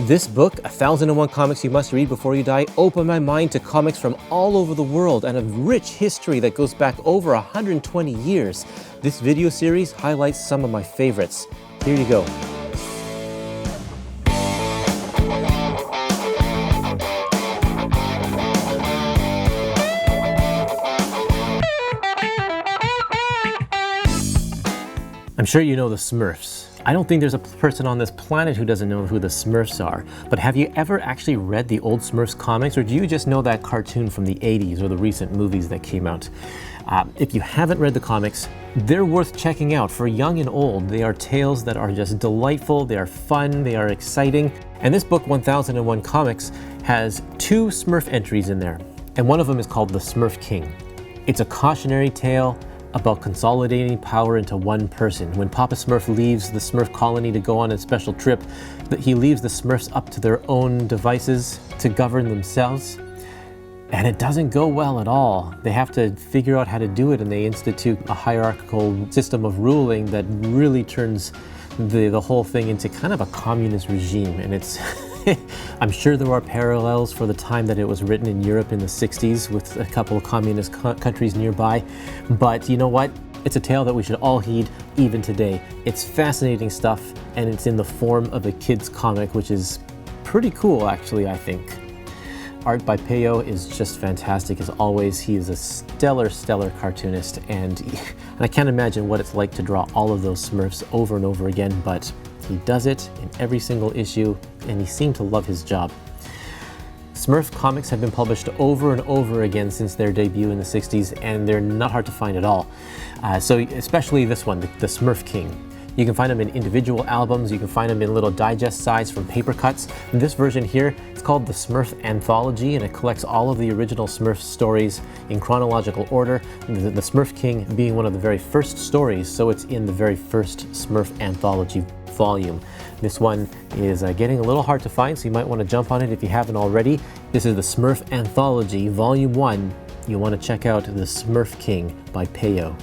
This book, 1001 Comics You Must Read Before You Die, opened my mind to comics from all over the world and a rich history that goes back over 120 years. This video series highlights some of my favorites. Here you go. I'm sure you know the Smurfs. I don't think there's a person on this planet who doesn't know who the Smurfs are. But have you ever actually read the old Smurfs comics, or do you just know that cartoon from the 80s or the recent movies that came out? If you haven't read the comics, they're worth checking out. For young and old, they are tales that are just delightful, they are fun, they are exciting. And this book, 1001 Comics, has 2 Smurf entries in there. And one of them is called The Smurf King. It's a cautionary tale about consolidating power into one person. When Papa Smurf leaves the Smurf colony to go on a special trip, he leaves the Smurfs up to their own devices to govern themselves. And it doesn't go well at all. They have to figure out how to do it, and they institute a hierarchical system of ruling that really turns the whole thing into kind of a communist regime. And it's I'm sure there are parallels for the time that it was written in Europe in the 60s with a couple of communist countries nearby. But you know what? It's a tale that we should all heed even today. It's fascinating stuff, and it's in the form of a kid's comic, which is pretty cool actually, I think. Art by Peyo is just fantastic as always. He is a stellar cartoonist, and I can't imagine what it's like to draw all of those Smurfs over and over again, but he does it in every single issue, and he seemed to love his job. Smurf comics have been published over and over again since their debut in the 60s, and they're not hard to find at all. So especially this one, the Smurf King. You can find them in individual albums, you can find them in little digest size from paper cuts. And this version here, it's called the Smurf Anthology, and it collects all of the original Smurf stories in chronological order. The Smurf King being one of the very first stories, so it's in the very first Smurf Anthology volume. This one is getting a little hard to find, so you might want to jump on it if you haven't already. This is the Smurf Anthology, Volume 1. You want to check out the Smurf King by Peyo.